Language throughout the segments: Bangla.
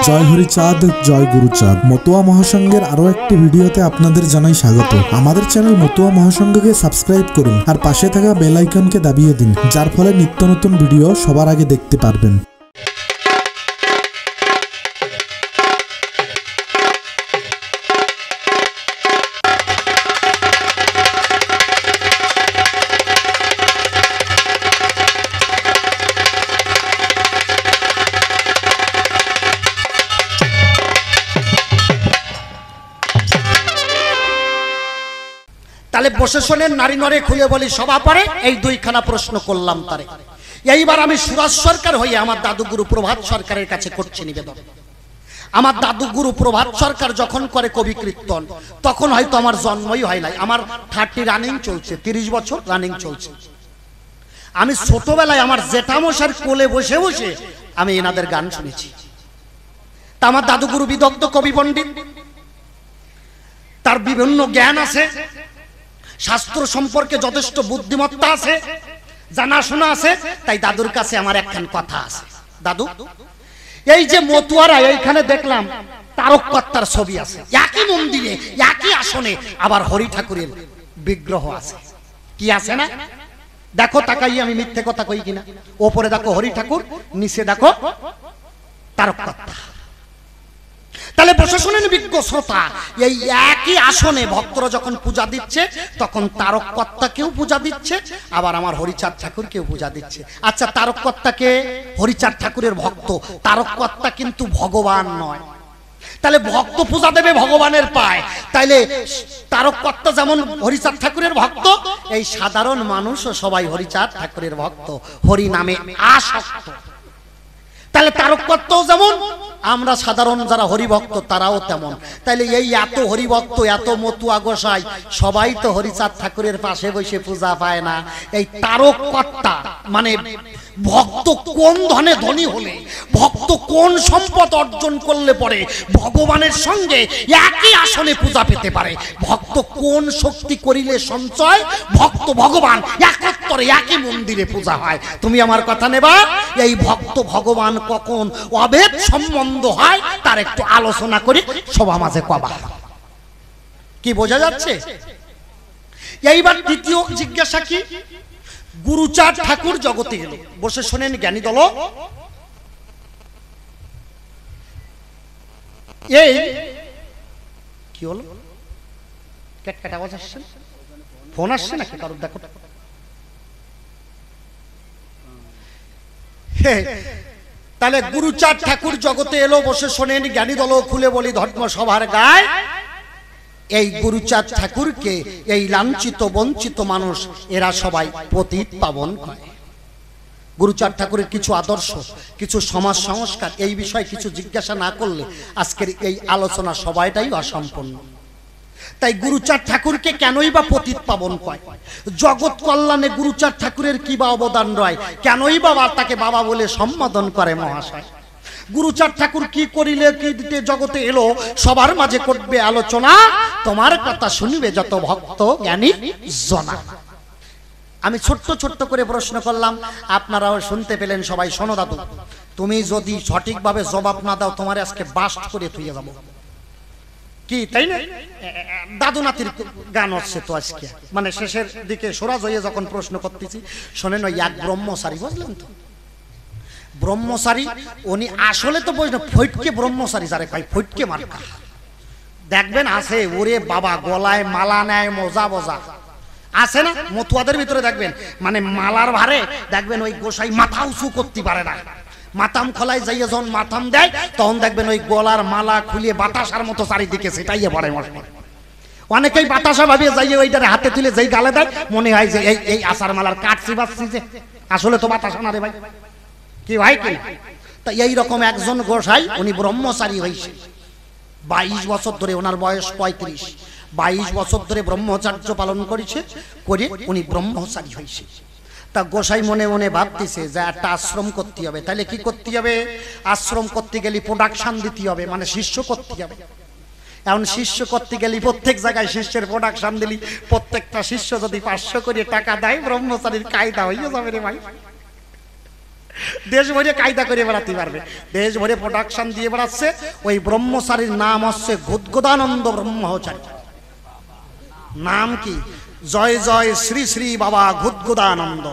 জয় হরিচাঁদ, জয় গুরুচাঁদ। মতুয়া মহাসংঘের আরো একটি ভিডিওতে আপনাদের জানাই স্বাগত। আমাদের চ্যানেল মতুয়া মহাসংঘকে সাবস্ক্রাইব করুন আর পাশে থাকা বেল আইকনকে দাবিয়ে দিন, যার ফলে নিত্য নতুন ভিডিও সবার আগে দেখতে পারবেন। তাহলে বসে শোনেন, নারী নরে খুলে বলি সভা পরে এই দুইখানা প্রশ্ন করলাম তারে। এইবার আমি সুরাজ সরকার হয়ে আমার দাদুগুরু প্রভাত সরকারের কাছে করছি নিবেদন। আমার দাদুগুরু প্রভাত সরকার যখন করে কবি কীর্তন, তখন হয়তো আমার জন্মই হয় নাই। আমার 30 রানিং চলছে, 30 বছর রানিং চলছে। আমি ছোটবেলায় আমার জেঠামশার কোলে বসে বসে আমি এনাদের গান শুনেছি। তা আমার দাদুগুরু বিদগ্ধ কবি পণ্ডিত, তার বিভিন্ন জ্ঞান আছে, শাস্ত্র সম্পর্কে যথেষ্ট বুদ্ধিমত্তা আছে, জানাশোনা আছে। তাই দাদুর কাছে আমার একখান কথা আছে। দাদু, এই যে মতুয়ারা এইখানে দেখলাম তারককর্তার ছবি আছে, একই মন্দিরে একই আসনে আবার হরি ঠাকুরের বিগ্রহ আছে। কি আছে না? দেখো তাকাই, আমি মিথ্যে কথা কই কিনা? ওপরে দেখো হরি ঠাকুর, নিচে দেখো তারককর্তা। তাহলে বসে শুনেন বিজ্ঞ শ্রোতা, এই একই আসনে ভক্তরা যখন পূজা দিচ্ছে তখন তারককর্তাকেও পূজা দিচ্ছে, আবার আমার হরিচাঁদ ঠাকুরকেও পূজা দিচ্ছে। আচ্ছা, তারককর্তাকে হরিচাঁদ ঠাকুরের ভক্ত, তারককর্তা কিন্তু ভগবান নয়। তাহলে ভক্ত পূজা দেবে ভগবানের পায়। তাইলে তারককর্তা যেমন হরিচাঁদ ঠাকুরের ভক্ত, এই সাধারণ মানুষও সবাই হরিচাঁদ ঠাকুরের ভক্ত, হরি নামে আসক্ত। তাহলে তারককর্তাও যেমন, আমরা সাধারণ যারা হরিভক্ত তারাও তেমন। তাইলে এই এত হরিভক্ত, এত মতুয়া গোসাই সবাই তো হরিচাঁদ ঠাকুরের পাশে বসে পূজা পায় না। এই তারককর্তা মানে ভক্ত কোন ধনে ধনী হলে, ভক্ত কোন সম্পদ অর্জন করলে পরে ভগবানের সঙ্গে একই আসনে পূজা পেতে পারে, ভক্ত কোন শক্তি করিলে সঞ্চয় ভক্ত ভগবান একত্তরে একই মন্দিরে পূজা হয়। তুমি আমার কথা নেবা? এই ভক্ত ভগবান কখন অভেদ সম্বন্ধ হয় তার একটু আলোচনা করি সভা মাঝে কবা। কি বোঝা যাচ্ছে? এইবার দ্বিতীয় জিজ্ঞাসা কি? গুরুচাঁদ ঠাকুর জগতে এলো। বসে শোনেন জ্ঞানী দল। এই কি হলো? ক্যাট আওয়াজ আসছে, ফোন আসছে নাকি কারোর? দেখো, তাহলে গুরুচাঁদ ঠাকুর জগতে এলো। বসে শোনেন জ্ঞানী দল, খুলে বলি ধর্ম সভার গায়। এই গুরুচাঁদ ঠাকুরকে এই লাঞ্ছিত বঞ্চিত মানুষ এরা সবাই পতিত পাবন করে। গুরুচাঁদ ঠাকুরের কিছু আদর্শ, কিছু সমাজ সংস্কার, এই বিষয়ে কিছু জিজ্ঞাসা না করলে আজকের এই আলোচনা সবাইটাই অসম্পূর্ণ। তাই গুরুচাঁদ ঠাকুরকে কেনই বা পতিত পাবন কয়? জগৎ কল্যাণে গুরুচাঁদ ঠাকুরের কি বা অবদান রয়? কেনই বা তাকে বাবা বলে সম্বোধন করে মহাশয়? গুরুচাঁদ ঠাকুর কি করিলে কি দিতে জগতে এলো, সবার মাঝে করবে আলোচনা। তোমার কথা শুনবে যত ভক্ত জ্ঞানী জনা। আমি ছোট্ট ছোট্ট করে প্রশ্ন করলাম, আপনারাও শুনতে পেলেন। সবাই শোনো দাদু, তুমি যদি সঠিকভাবে জবাব না দাও তোমার আজকে বাস্ট করে থুয়ে যাবো। কি তাই না? দাদু নাতির গান হচ্ছে তো আজকে, মানে শেষের দিকে সোরাজ হয়ে যখন প্রশ্ন করতেছি, শোনেন ওই এক ব্রহ্মচারী, বুঝলেন তো? ব্রহ্মচারী উনি আসলে তো বুঝলেন ফৈটকে ব্রহ্মচারী যারে কয়, ফৈটকে মার্কা দেখবেন আছে। ওরে বাবা, গলায় মালা নেয় মজা বজা আছে না? মতুয়াদের ভিতরে দেখবেন মানে মালার ভারে দেখবেন ওই গোসাই মাথা উঁচু করতে পারে না। মাথাম খোলায় যাইয়ে যখন মাথাম দেয় তখন দেখবেন ওই গলার মালা খুলে বাতাসার মতো চারিদিকে সেটাইয়ে পড়ে। অনেকেই বাতাসা ভাবিয়ে যাইয়ে ওইটারে হাতে তুলে যেই গালে দেয় মনে হয় যে এই আচার মালার কাটছি বাচ্ছি, যে আসলে তো বাতাসা না রে ভাই। কি ভাই কি? তা এইরকম একজন গোসাই, উনি ব্রহ্মচারী হয়েছে 22 বছর ধরে। ওনার বয়স 35। 22 বছর ধরে ব্রহ্মচার্য পালন করেছে, করে উনি ব্রহ্মচারী হয়েছে। তা গোসাই মনে মনে ভাবতেছে যে একটা আশ্রম করতে হবে। তাহলে কি করতে হবে? আশ্রম করতে গেলে প্রোডাকশন দিতে হবে, মানে শিষ্য করতে হবে। এখন শিষ্য করতে গেলে প্রত্যেক জায়গায় শিষ্যের প্রোডাকশন দিলি প্রত্যেকটা শিষ্য যদি 500 করে টাকা দেয়, ব্রহ্মচারীর কায়দা হয়ে যাবে রে ভাই। দেশ ভরে কায়দা করে বেড়াতে পারবে, দেশ ভরে প্রোডাকশন দিয়ে বেড়াচ্ছে। ওই ব্রহ্মচারীর নাম হচ্ছে গুদগুদানন্দ ব্রহ্মচারী। নাম কি? জয় জয় শ্রী শ্রী বাবা গুদগুদানন্দ।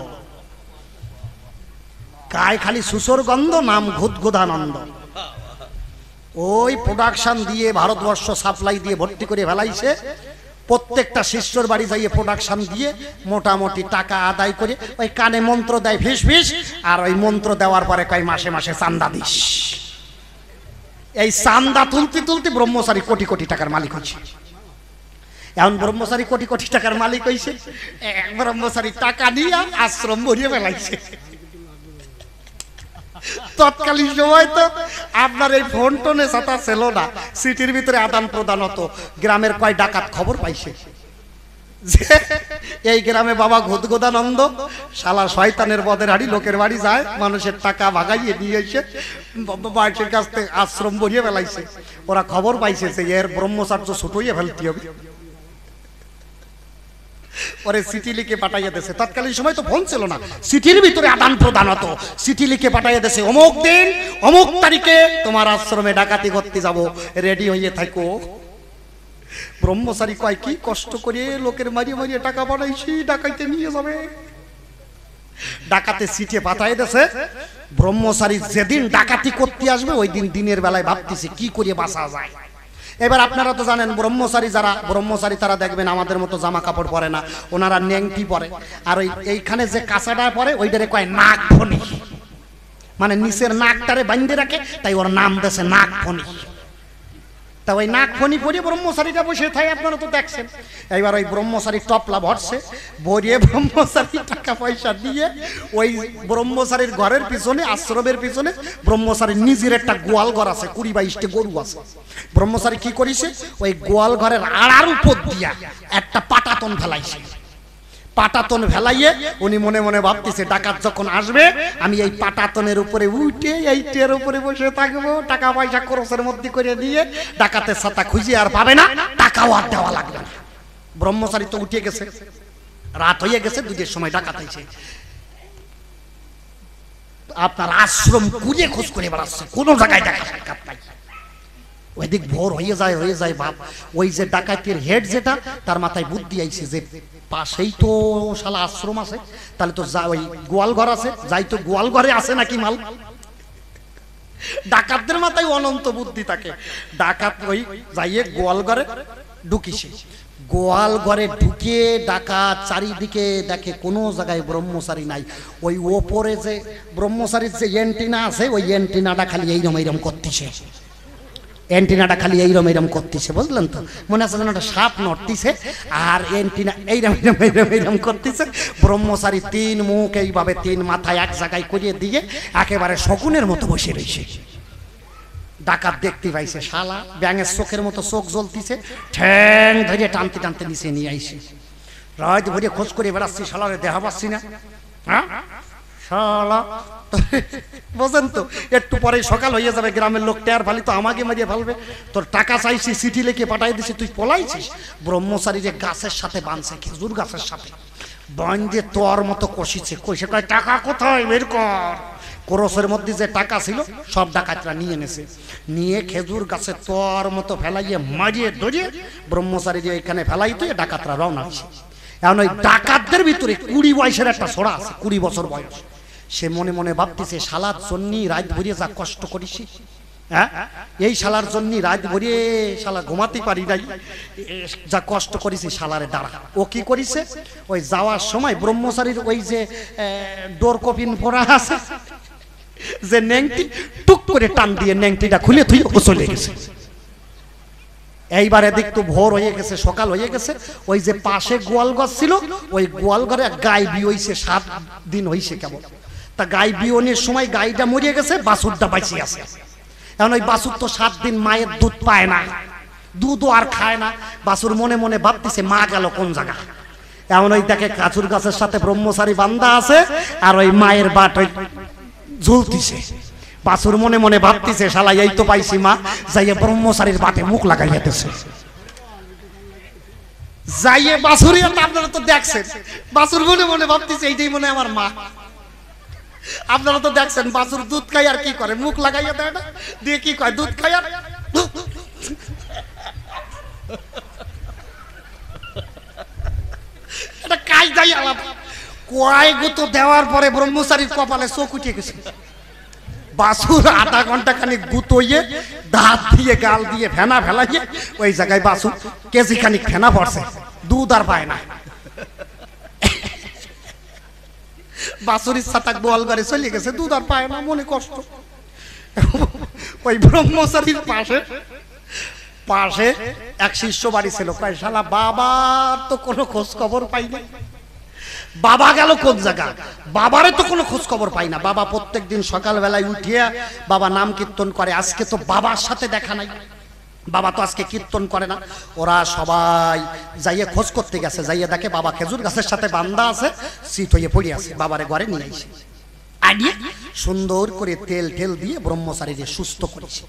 গায়ে খালি সুসর গন্ধ, নাম গুদগুদানন্দ। ওই প্রোডাকশন দিয়ে ভারতবর্ষ সাপ্লাই দিয়ে ভর্তি করে ফেলাইছে। প্রত্যেকটা শিষ্যর বাড়ি যাইয়ে প্রোডাকশন দিয়ে মোটামুটি টাকা আদায় করে ওই কানে মন্ত্র দেয় ফিস ফিস, আর ওই মন্ত্র দেওয়ার পরে কয় মাসে মাসে চান্দা দিস। এই চান্দা তুলতে তুলতে ব্রহ্মচারী কোটি কোটি টাকার মালিক হচ্ছে। এখন ব্রহ্মচারী কোটি কোটি টাকার মালিক হয়েছে, এক ব্রহ্মচারী টাকা নিয়ে আশ্রম ভরিয়ে ফেলাইছে। তৎকালীন সময় তো আপনার এই ফোন টোনে সাথে ছিল না, সিটির ভিতরে আদান প্রদান হতো। গ্রামের কয় ডাকাত খবর পাইছে যে এই গ্রামে বাবা গুদগুদানন্দ শালা শয়তানের বদের হাড়ি লোকের বাড়ি যায়, মানুষের টাকা ভাগাইয়ে নিয়ে এসে বাড়ির কাছ থেকে আশ্রম ভরিয়ে ফেলাইছে। ওরা খবর পাইছে যে এর ব্রহ্মচার্য ছুটোইয়ে ফেলতে হবে। পরে চিঠি লিখে পাঠাইয়া দেশে, তৎকালীন সময় তো ফোন ছিল না, চিঠির ভিতরে আদান প্রদান হতো। চিঠি লিখে পাঠাইয়া দেশে, অমুক দিন অমুক তারিখে তোমার আশ্রমে ডাকাতি করতে যাব, রেডি হইয়ে থাকো। ব্রহ্মচারী কয় কি কষ্ট করে লোকের মারিয়ে মারিয়ে টাকা পাঠাইছি, ডাকাইতে নিয়ে যাবে। ডাকাতে চিঠি পাঠাইয়া দেশে। ব্রহ্মচারী যেদিন ডাকাতি করতে আসবে ওই দিন দিনের বেলায় ভাবতেছে কি করে বাঁচা যায়। এবার আপনারা তো জানেন ব্রহ্মচারী যারা ব্রহ্মচারী তারা দেখবেন আমাদের মতো জামা কাপড় পরে না, ওনারা নেংটি পরে। আর ওই এইখানে যে কাঁচাটা পরে ওইটারে কয় নাক ফণি, মানে নিচের নাকটারে বাঁধে রাখে, তাই ওর নাম দেশে নাক ফণি। তা ওই নাক ফণি পরে ব্রহ্মচারীটা বসে থাকে, আপনারা তো দেখছেন। এইবার ওই ব্রহ্মচারী টপলা ভরছে, ভরিয়ে ব্রহ্মচারী টাকা পয়সা দিয়ে ওই ব্রহ্মচারীর ঘরের পিছনে আশ্রমের পিছনে ব্রহ্মচারীর নিজের একটা গোয়াল ঘর আছে, 20-22টি গরু আছে। ব্রহ্মচারী কি করেছে, ওই গোয়াল ঘরের আড়ার উপর দিয়া একটা পাটাতন ফেলাইছে। পাটাতন ফেলাইয়ে উনি মনে মনে ভাবতেছে ডাকাত যখন আসবে আমি এই পাটাতনের উপরে উঠে এই টের উপরে বসে থাকবো, টাকা পয়সা খরচের মধ্যে করে দিয়ে ডাকাতের ছাতা খুঁজে আর পাবে না, টাকাও আর দেওয়া লাগবে না। ব্রহ্মচারী তো উঠে গেছে, রাত হয়ে গেছে, 2টার সময় ডাকাত আইছে। আপনার আশ্রম কুড়িয়ে খোঁজ করে বেড়াচ্ছে, কোন জায়গায় দেখা সাক্ষাৎ নাই। ওইদিক ভোর হয়ে যায় বাপ। ওই যে ডাকাতের হেড যেটা, তার মাথায় বুদ্ধি আইছে যে পাশেই তো শালা আশ্রম আছে, তাহলে তো ওই গোয়াল ঘর আছে, যাই তো গোয়াল ঘরে আছে নাকি মাল। ডাকাতদের মাথায় অনন্ত বুদ্ধি থাকে। ডাকাত ওই যাইয়ে গোয়াল ঘরে ঢুকিছে। গোয়াল ঘরে ঢুকে ডাকাত চারিদিকে দেখে কোনো জায়গায় ব্রহ্মচারী নাই। ওই ওপরে যে ব্রহ্মচারীর যে এন্টিনা আছে, ওই এন্টিনাটা খালি এইরম করতেছে, এন্টিনাটা খালি এইরম করতেছে, বুঝলেন তো? মনে আছে যেন একটা সাপ নড়তিছে আর এন্টিনা এইরম করতেছে। ব্রহ্মচারী 3 মুখ এইভাবে 3 মাথায় এক জায়গায় করিয়ে দিয়ে একেবারে শকুনের মতো বসে রয়েছে। ডাকাত দেখতে পাইছে শালা ব্যাঙের চোখের মতো চোখ জ্বলতিছে, ঠ্যাং ধরে টানতে টানতে নিচে নিয়ে আইছে। রাত ভরে খোঁজ করে বেড়াচ্ছি, শালারে দেখা পাচ্ছি না। হ্যাঁ শালা বোঝেন তো, একটু পরে সকাল হয়ে যাবে, গ্রামের লোক টের ফালি তো আমাকে মারিয়ে ফেলবে। তোর টাকা চাইছি, চিঠি লিখে পাঠাই দিছি, তুই পলাইছিস। ব্রহ্মচারী যে গাছের সাথে বাঁধছে, খেজুর গাছের সাথে বাঁধে তোর মতো কষিছে। কষে কয় টাকা কোথায় বের কর। কোরসের মধ্যে যে টাকা ছিল সব ডাকাতরা নিয়ে এনেছে, নিয়ে খেজুর গাছে তোর মতো ফেলাইয়ে মারিয়ে ধরিয়ে ব্রহ্মচারী যে এখানে ফেলাই তো ডাকাতরা রওনা হয়েছে। এখন ওই ডাকাতদের ভিতরে 20 বয়সের একটা ছোড়া আছে, 20 বছর বয়স। সে মনে মনে ভাবতেছে শালার জন্য রাত ভরিয়ে যা কষ্ট করিস, হ্যাঁ এই শালার জন্য রাত ভরিয়ে শালা ঘুমাতে পারি নাই, যা কষ্ট করেছি শালারে দাঁড়া। ও কি করিছে, ওই যাওয়ার সময় ব্রহ্মচারীর ওই যে ডোর কপিন পরা আছে যে নেংটি, টুক করে টান দিয়ে নেংটিটা খুলে থুই ও চলে গেছে। এইবারে দেখতো ভোর হয়ে গেছে, সকাল হয়ে গেছে। ওই যে পাশে গোয়াল ঘর ছিল, ওই গোয়াল ঘরে গাই বিয়ে 7 দিন হয়েছে কেবল। তা গাই বিয়নের সময় গাইটা মরিয়ে গেছে, বাছুরটা বাঁচিয়ে আছে। এখন ওই বাছুর তো 7 দিন মায়ের দুধ পায় না, দুধও আর খায় না। বাছুর মনে মনে ভাবতেছে মা গেল কোন জায়গা। এমন ওই দেখে কাজুর গাছের সাথে ব্রহ্মচারী বান্দা আছে আর ওই মায়ের বাট ওই ঝুলতিছে। বাছুর মনে মনে ভাবতেছে শালা এই তো পাইছি মা, যাইয়ে ব্রহ্মচারীর বাটে মুখ লাগাইতেছে। যাইয়ে বাছুরি, আপনারা তো দেখছেন, বাছুর মনে মনে ভাবতেছে এইটাই মনে আমার মা। আপনারা তো দেখছেন বাছুর দুধ খাই আর কি করে, মুখ লাগাইয়া দেয় না, দিয়ে কি কয় দুধ খাই আর এটা কায়দাই আলাদা। কয় গুতো দেওয়ার পরে ব্রহ্মচারীর কপালে চোখ উঠে গেছে। বাছুর আধা ঘন্টা খানিক গুতোইয়ে দাঁত দিয়ে গাল দিয়ে ফেনা ফেলাইয়ে ওই জায়গায় বাছুর কেজি খানিক ফেনা পড়ছে, দুধ আর পায় না। বাছুর ইচ্ছা থাক গোয়াল ঘরে চলে গেছে, দুধ আর পায় না, মনে কষ্ট। ওই ব্রহ্মচারীর পাশে পাশে এক শিষ্য বাড়ি ছিল, কয় শালা বাবার তো কোনো খোঁজ খবর পাই না। বাবা গেল কোন জায়গা, বাবারে তো কোনো খোঁজ খবর পাই না। বাবা প্রত্যেক দিন সকালবেলায় উঠিয়া বাবা নাম কীর্তন করে, আজকে তো বাবার সাথে দেখা নাই, বাবা তো আজকে কীর্তন করে না। ওরা সবাই যাইয়ে খোঁজ করতে গেছে, যাইয়ে দেখে বাবা খেজুর গাছের সাথে বান্ধা আছে, সিট হয়ে পড়ে আছে। বাবারে ঘরে নিয়ে আসে, আনিয়ে সুন্দর করে তেল ঠেল দিয়ে ব্রহ্মচারীরে সুস্থ করেছে।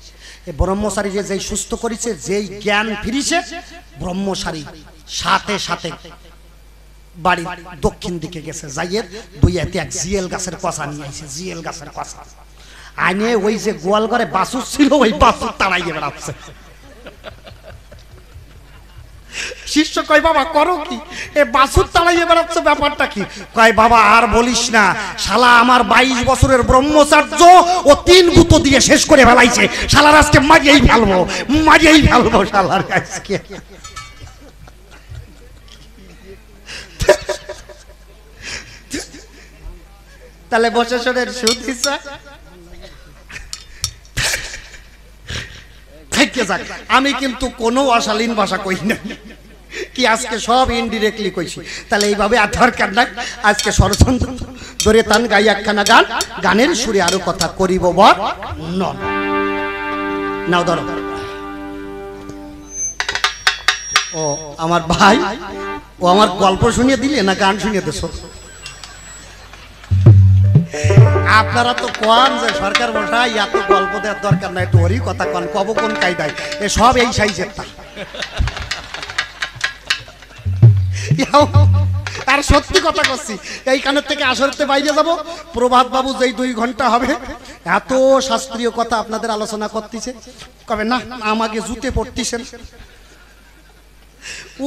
এই ব্রহ্মচারীরে যেই সুস্থ করেছে, যেই জ্ঞান ফিরিছে, ব্রহ্মচারী সাথে সাথে বাড়ির দক্ষিণ দিকে গেছে, যাইয়ে দুই হাতে এক জিয়েল গাছের কষা নিয়ে আসে। জিয়েল গাছের কষা আনে ওই যে গোয়াল ঘরে বাছুর ছিল, ওই বাছুর তাড়াইয়ে বেড়াচ্ছে। শিষ্য কয় বাবা করো কি? এ বাছুর তাড়াইয়ে বেড়াচ্ছে, ব্যাপারটা কি? কয় বাবা আর বলিস না, শালা আমার 22 বছরের ব্রহ্মচার্য ও 3 গুতো দিয়ে শেষ করে ফেলাইছে। শালার আজকে মারিয়েই ফেলবো, মারিয়েই ফেলবো শালার আজকে। তাহলে বছরের সুদ হিসাব আমি কিন্তু কোনো অশালীন ভাষা কই না, কি আজকে সব ইনডিরেক্টলি কইছি। তাহলে এইভাবে আর দরকার নাই, আজকে ষড়যন্ত্র ধরে তান গাই একখানা গান, গানের সুরে আরো কথা করিব বর নন। নাও ধরো। ও আমার ভাই, ও আমার গল্প শুনিয়ে দিলে না গান শুনিয়ে দেছো? আপনারা তো কোন যে সরকার মশাই এত গল্প দেওয়ার দরকার নাই, একটু ওরই কথা কন, কব কোন কায়দায়, এ সব এই সাইজের। আর সত্যি কথা করছি, এইখানের থেকে আসরতে বাইরে যাব, প্রভাত বাবু যেই 2 ঘন্টা হবে এত শাস্ত্রীয় কথা আপনাদের আলোচনা করতেছে, কবে না আমাকে জুতে পড়তেছেন।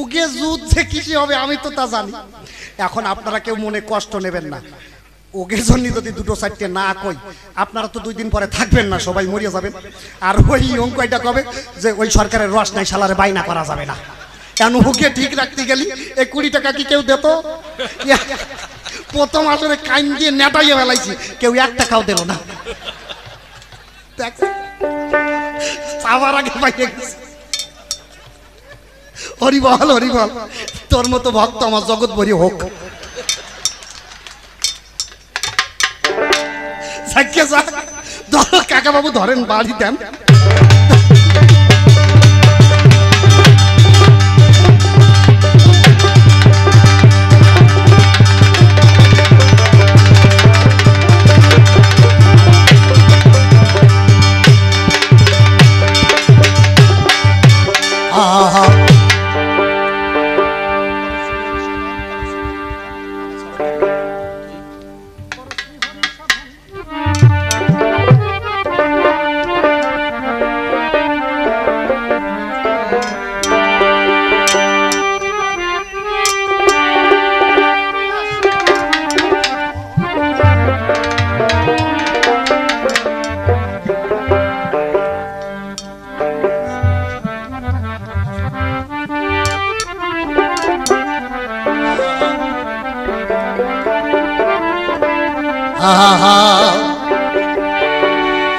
উগে জুত যে কিসে হবে আমি তো তা জানি। এখন আপনারা কেউ মনে কষ্ট নেবেন না, ওকে জন্য যদি 2-4টে না কই, আপনারা তো 2 দিন পরে থাকবেন না, সবাই মরিয়া যাবেন। আর ওই অঙ্কটা কবে যে ওই সরকারের রস নাই, শালারে বাইনা করা যাবে না। কেন ওকে ঠিক রাখতে গেলি এই 20 টাকা কি কেউ দিত? প্রথম আসলে কাইন দিয়ে নেটাইয়ে ফেলাইছি, কেউ 1 টাকাও দিল না। আবার আগে পাইয়ে গেছে। হরিবল হরিবল, তোর মতো ভক্ত আমার জগৎ ভরি হোক। কাকা বাবু ধরেন, বাড়ি দেন।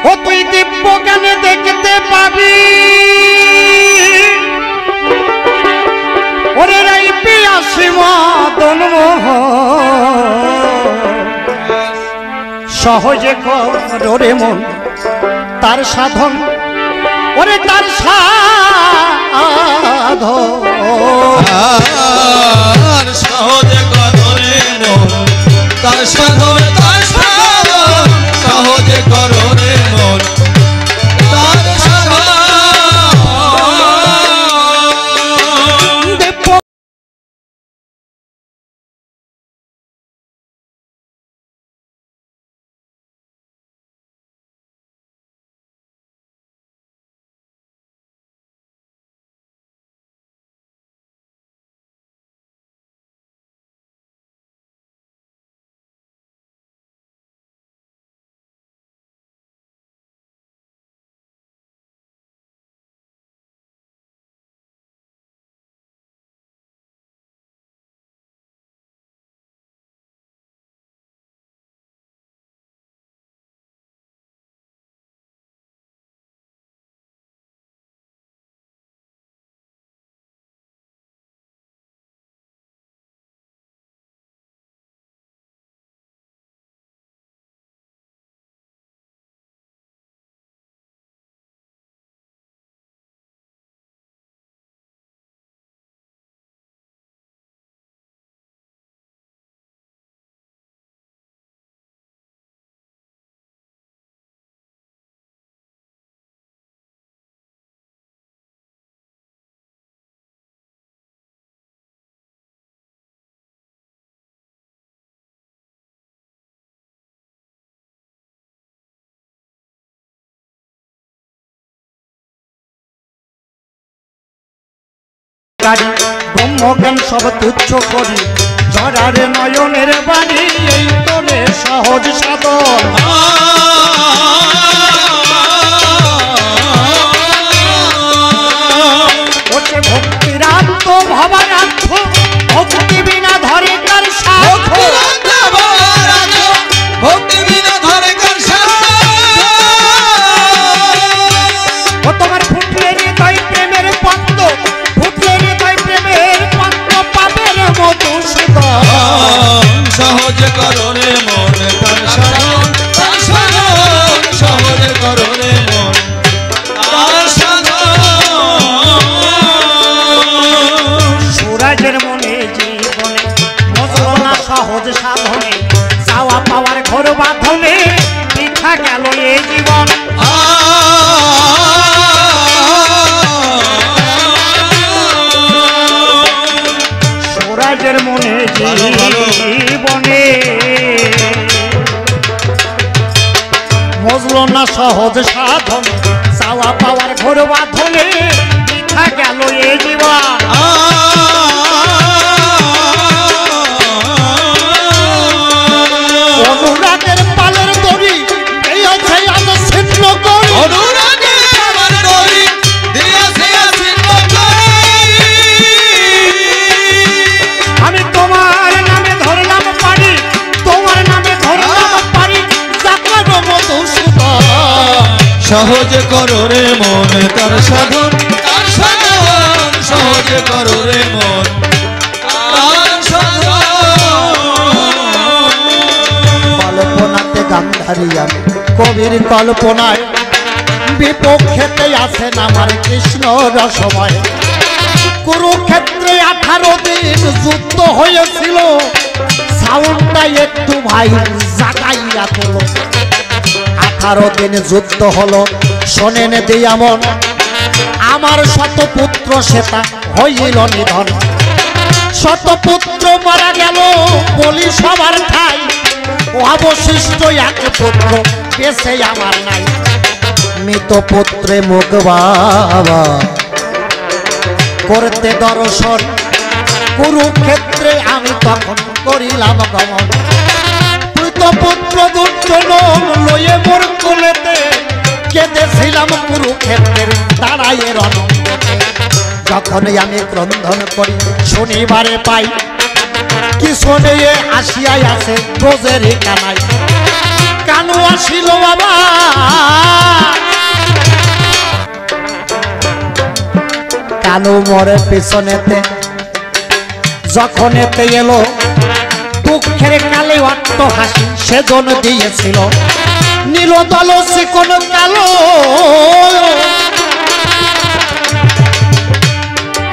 ও তুই দিব্য জ্ঞানে দেখতে পাবি, ওরে রাই পিয়াসি মদন সহজে করে মন তার সাধন, ওরে তার সাধন সহজে করে মন তার সাধন, তার সাধন সহজে করে মন গাড়ি ব্রহ্মজ্ঞান সব তুচ্ছ করি জরারে নয়নের বাড়ি এই তোরে সহজ সাধন ওছে ভক্তিরান্ত ভবারান্ত ভক্তি বিনা ধরে তার সাধন ভক্তি বিনা ধরে কার ও তোমার ফুটলে হৃদয় প্রেমের পদ্ম ফুটলে হৃদয় প্রেমের পদ্ম পাবের মধুসূদন সহজে করো রে মন তার সাধন সহজে করো রে মন তার সাধন সুরাজের মনে জীবনে মজলো না সহজ সাধনে চাওয়া পাওয়ার ঘর বাঁধনে বৃথা গেল এ জীবন সুরাজের মনে জীবনে মজলো না সহজ সাধনে চাওয়া পাওয়ার ঘর বাঁধনে বৃথা গেল এ জীবন অনুরাগের পালের দড়ি এই আছে আজ ছিন্ন করি অনুরাগের আমার দড়ি দিয়াছে ছিন্ন করি আমি তোমার নামে ধরলাম পারি তোমার নামে ধরলাম পারি যাত্রার মধুসূদন সহজে করো রে মন তার সাধন সহজে করো রে মন তার সাধন কল্পনাতে গান্ধারী আমি কবির কল্পনায় বিপক্ষেতে আছেন আমার কৃষ্ণ রসময় কুরুক্ষেত্রে 18 দিন যুদ্ধ হয়েছিল সাউন্ডটা একটু ভাই জাগাইয়া তোলো 18 দিন যুদ্ধ হলো শোনেন দিয়ামন আমার শতপুত্র সেটা হইল নিধন শতপুত্র মারা গেল বলি সবার ঠাই অবশিষ্ট এক পুত্র বেঁচে আমার নাই মৃত পুত্রে মুখ বাবা করতে দর্শন কুরুক্ষেত্রে আমি তখন করিলাম গমন মৃত পুত্র দুর্যোধন লয়ে মোর কোলেতে কেঁদেছিলাম কুরুক্ষেত্রের দাঁড়াইয়ে রণঙ্গতে যখনই আমি ক্রন্দন করি শনিবারে পাই কি শোনে আসিয়াই আছে ব্রজের কানাই কানু আসিল বাবা কানু মরে পিছনেতে যখন এতে এলো দুঃখের কালে অট্ট হাসি সেজন দিয়েছিল নীলদল চিকন কালো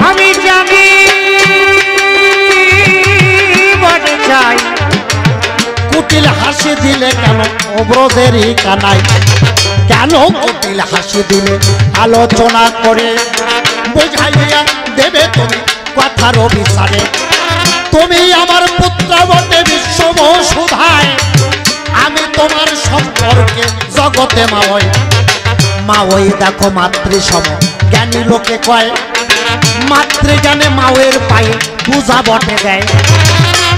আমি জানি বনে যাই কুটিল হাসি দিলে কেন ব্রজেরই কানাই কেন কুটিল হাসি দিলে আলোচনা করে বুঝাইয়া দেবে তুমি কথার বিচারে তুমি আমার পুত্র বটে বিশ্বম সুধায় আমি তোমার সম্পর্কে জগতে মাওই মাওই দেখো মাতৃসম জ্ঞানী লোকে কয় মাতৃজ্ঞানে মাওয়ের পায়ে পূজা বটে দেয়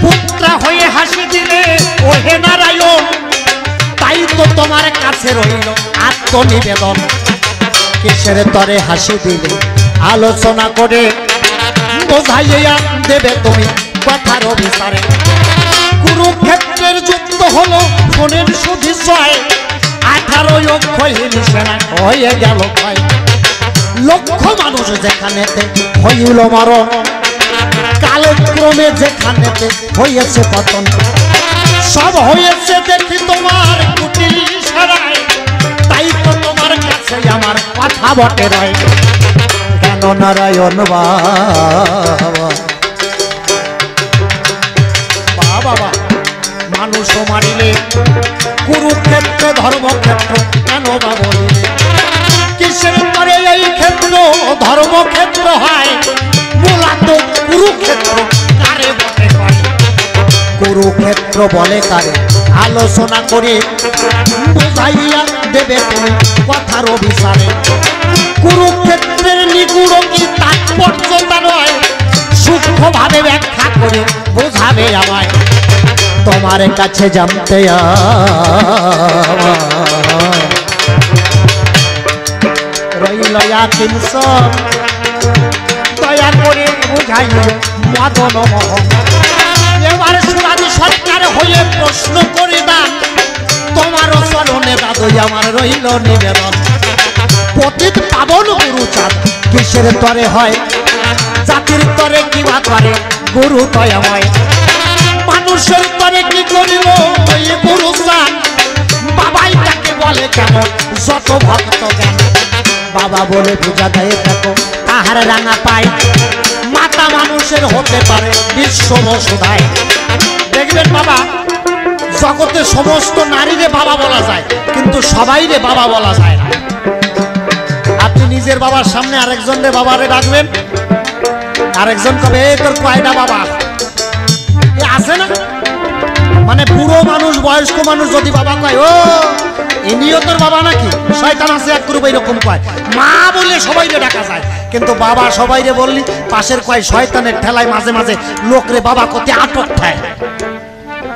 পুত্র হয়ে হাসি দিলে ওহে নারায়ণ তাই তো তোমার কাছে রইল আত্মনিবেদন কিসের তরে হাসি দিলে আলোচনা করে বোঝাইয়া দেবে তুমি কথার বিচারে কুরুক্ষেত্রের যুদ্ধ হলো শোনেন সুধিশয় 18 অক্ষয়হীন সেনা হয়ে গেল ভয় লক্ষ মানুষ যেখানেতে হইল মরণ কালক্রমে যেখানেতে হয়েছে পতন সব হয়েছে দেখি তোমার কুটিল ইশারায় তাই তো তোমার কাছে আমার কথা বটে রয় কেন নারায়ণ বাবা মানুষ মারিলে কুরুক্ষেত্র ধর্মক্ষেত্র কেন বা বলিলে কিসের পরে এই ক্ষেত্র ধর্মক্ষেত্র হয় মূলত কুরুক্ষেত্র কারে বটে হয় কুরুক্ষেত্র বলে কারে আলোচনা করে বুঝাইয়া দেবে তুমি কথার বিচারে কুরুক্ষেত্রের নিগুড় কি তাৎপর্যতা নয় হবে আমায় তোমার কাছে জানতে রইল তিনশো দয়া করে বুঝাই মদন মোহন এবার সুরাজি সরকার হয়ে প্রশ্ন করে দান তোমার চরণে দাদু আমার রইল নিবেদন পতিত পাবন গুরুচাঁদ কিসের তরে হয় জাতির তরে কিবা করে গুরু দয়াময় মানুষের তরে কি করিল এই গুরুচাঁদ বাবাই তাকে বলে কেন যত ভক্ত জ্ঞান বাবা বলে পূজা দেয় দেখো তাহার রাঙা পায় মাতা মানুষের হতে পারে বিশ্ব বসুধায় দেখবেন বাবা জগতে সমস্ত নারীরে বাবা বলা যায় কিন্তু সবাইরে বাবা বলা যায় না আপনি নিজের বাবার সামনে আরেকজনের বাবারে ডাকবেন আরেকজন কবে তোর কয়টা বাবা আছে না মানে বুড়ো মানুষ বয়স্ক মানুষ যদি বাবা কয় ও ইনিও তোর বাবা নাকি শয়তান আছে এক গ্রুপ এরকম কয় মা বলে সবাইরে ডাকা যায় কিন্তু বাবা সবাইরে বললি পাশের কয় শয়তানের ঠেলায় মাঝে মাঝে লোকরে বাবা কতে আটক খায়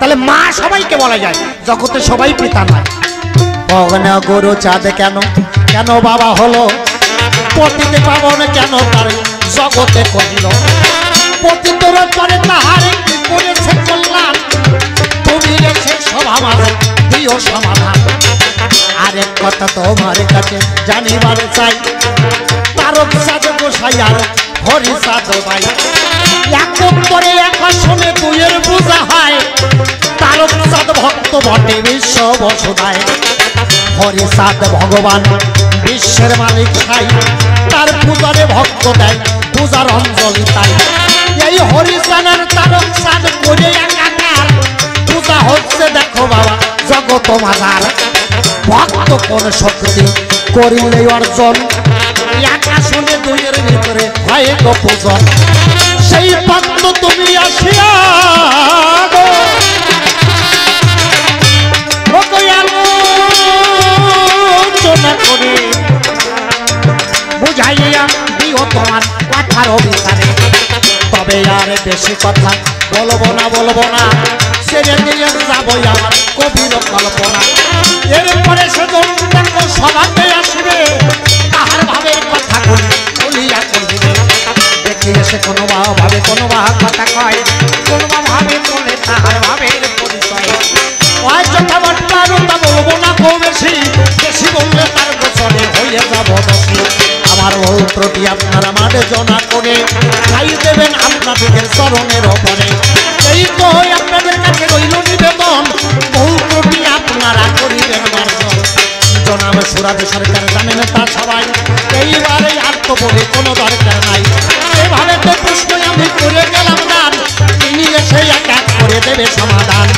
তাহলে মা সবাইকে বলা যায় জগতে সবাই পিতা নয় ভগনা গরু চাঁদ কেন কেন বাবা হলো পতিতে পাবন কেন তার জগতে কহিল পতিতর পরে তাহার কি করেছে কল্যাণ তুমি রেখে সভা মাঝে দিও সমাধান আরেক কথা তোমার কাছে জানিবার চাই তারক চাঁদ গোসাই আর হরি চাঁদ ভাই এক করে এক আসনে দুইয়ের পূজা হয় তারক চাঁদ ভক্ত বটে বিশ্ব বসুধায় হরি চাঁদ ভগবান বিশ্বের মালিক ছাই তার পূজারে ভক্ত দেয় পূজার অঞ্জলি তাই এই হরি চাঁদের তারক চাঁদ করে একাকার পূজা হচ্ছে দেখো বাবা জগত মাঝার ভক্ত কোন শক্তি করিলে অর্জন আকাশনে দুইয়ের ভিতরে হয় গো পূজন সেই ভক্ত তুমি আসিয়া গো আলোচনা করে বুঝাইয়া দিও তোমার কথার অভিসারে তবে আর বেশি কথা বলবো না ছেড়ে দিয়ে যাবো আমার কবির কল্পনা এরপরে সেজন দেখো সভাতে আসবে তাহার ভাবের কথা বলিয়া করিবে দেখি এসে কোনো ভাবে কোনো কথা কয় কোনো ভাবে বলে তাহার ভাবের পরিচয় কথাবার্তা বলবো না খুব বেশি বেশি বললে তার গোচরে হয়ে যাবো দোষী আমার ভুল ত্রুটি আপনারা মাঝে জনা করে খাই দেবেন আপনাদের চরণের ওপরে এই তো আপনাদের কাছে রইল নিবেদন ভুল ত্রুটি আপনারা করিবেন মার্জন জনাব সুরাজ সরকার জানেন তা সবাই এইবারে আর তো বলে কোনো দরকার নাই এভাবে তো প্রশ্ন আমি করে গেলাম গান তিনি এসে এক এক করে দেবে সমাধান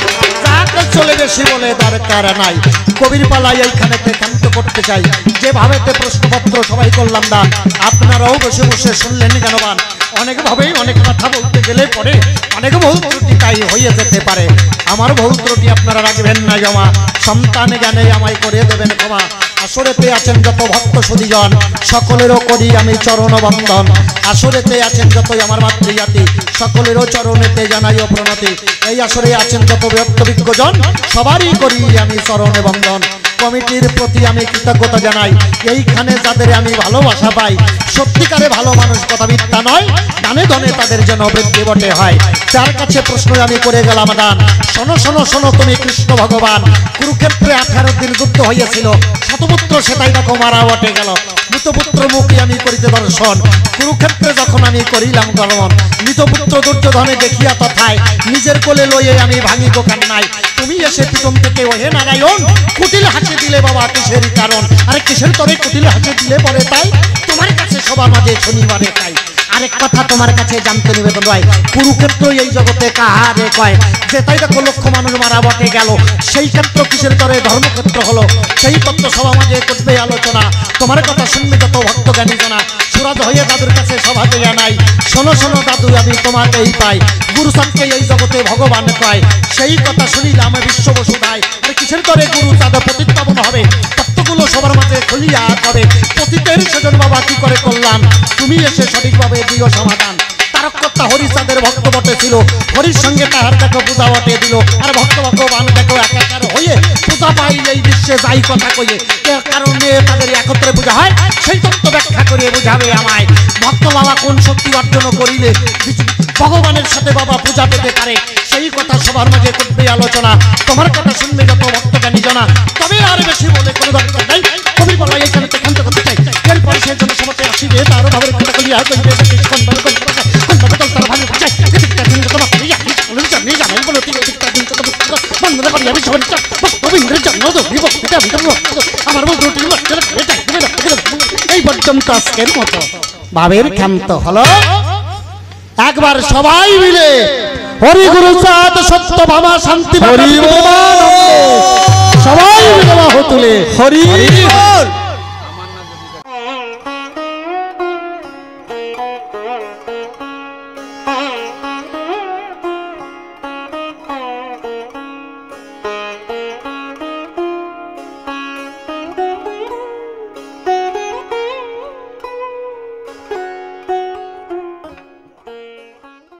চলে বেশি বলে দরকার নাই কবির পালাই এইখানে ক্ষান্ত করতে চাই যেভাবে প্রশ্নপত্র সবাই করলাম না আপনারাও বসে বসে শুনলেন জ্ঞানবান অনেক ভাবেই অনেক কথা বলতে গেলে পরে অনেক ভুল ত্রুটি তাই হয়ে যেতে পারে আমার ভুল ত্রুটি আপনারা রাখবেন না জমা সন্তান জ্ঞানে আমায় করে দেবেন ক্ষমা আসরেতে আছেন যত ভক্ত সুধীজন সকলেরও করি আমি চরণ বন্দন আসরেতে আছেন যতই আমার মাতৃজাতি সকলেরও চরণেতে জানাইও প্রণতি এই আসরে আছেন যত ব্যক্তবিজ্ঞজন সবারই করি আমি চরণে বন্দন কমিটির প্রতি আমি কৃতজ্ঞতা জানাই এইখানে যাদের আমি ভালোবাসা পাই সত্যিকারে ভালো মানুষ কথা মিথ্যা নয় দানে ধনে তাদের যেন বৃদ্ধি বটে হয় তার কাছে প্রশ্ন আমি করে গেলাম দান শোনো শোনো শোনো তুমি কৃষ্ণ ভগবান কুরুক্ষেত্রে 18 দিন যুদ্ধ হয়েছিল শতপুত্র সেটাই দেখো মারা বটে গেল মৃতপুত্র মুখী আমি করিতে দর্শন কুরুক্ষেত্রে যখন আমি করিলাম গমন মৃতপুত্র দুর্যোধনে দেখিয়া তথায় নিজের কোলে লইয়ে আমি ভাঙি দোকান নাই তুমি এসে পিছন থেকে ওহে নারায়ণ কুটিল হাসি দিলে বাবা কিসের কারণ আরে কিসের তবে কুটিল হাসি দিলে পরে তাই তোমার কাছে সবার মাঝে শনিবারে তাই আরেক কথা তোমার কাছে জানতে নিবেদন হয় কুরুক্ষেত্র এই জগতে কাহারে কয় যে তাই দেখো লক্ষ মানুষ মারা বটে গেল সেই ক্ষেত্র কিসের তরে ধর্মক্ষেত্র হলো সেই তত্ত্ব সভা মাঝে করবে আলোচনা তোমার কথা শুনবে যত ভক্ত জ্ঞানী জনা সুরাজ হয়ে দাদুর কাছে সভাতে জানাই শোনো শোনো দাদু আমি তোমাকেই পাই গুরু চাঁদকে এই জগতে ভগবান কয় সেই কথা শুনিলাম বিশ্ব বসুধায় আর কিসের তরে গুরু চাঁদ প্রতিস্থাপন হবে তত্ত্বগুলো সবার মাঝে খুলিয়া হবে পতিতের সেজন বাবা কি করে করলাম তুমি এসে সঠিকভাবে দিও সমাধান তারকর্তা হরিচাঁদের ভক্ত বটে ছিল, হরির সঙ্গে তাহার দেখো পূজা বটে দিল, আর ভক্ত ভগবান দেখো একাকার হয়ে পূজা পাই এই বিশ্বে যাই কথা কইয়ে কারণে তাদের একত্রে পূজা হয়, সেই তত্ত্ব ব্যাখ্যা করে বুঝাবে আমায়। ভক্ত বাবা কোন শক্তি অর্জন করিলে ভগবানের সাথে বাবা পূজা পেতে পারে, সেই কথা সবার মাঝে করবে আলোচনা। তোমার কথা শুনবে যত ভক্ত জ্ঞানী জনা, তবে আর বেশি বলে কোনো দরকার নাই। কবি বলা এখানে ক্ষান্ত করতে চাই, এরপর সেই জন্য সমাজে আসিবে তার ভাবের কথা কলিয়া কইবে তার ভালো চাই তোমার নিয়ে যাবেন বলো বন্ধ করি আমি সবাই রবীন্দ্রের জন্য আমার এই পর্যন্ত আজকের মতো ভাবের ক্ষান্ত হলো। একবার সবাই মিলে হরি গুরু চাঁদ সত্য ভাবা শান্তি সবাই মিলে বাহু তুলে হরি বল।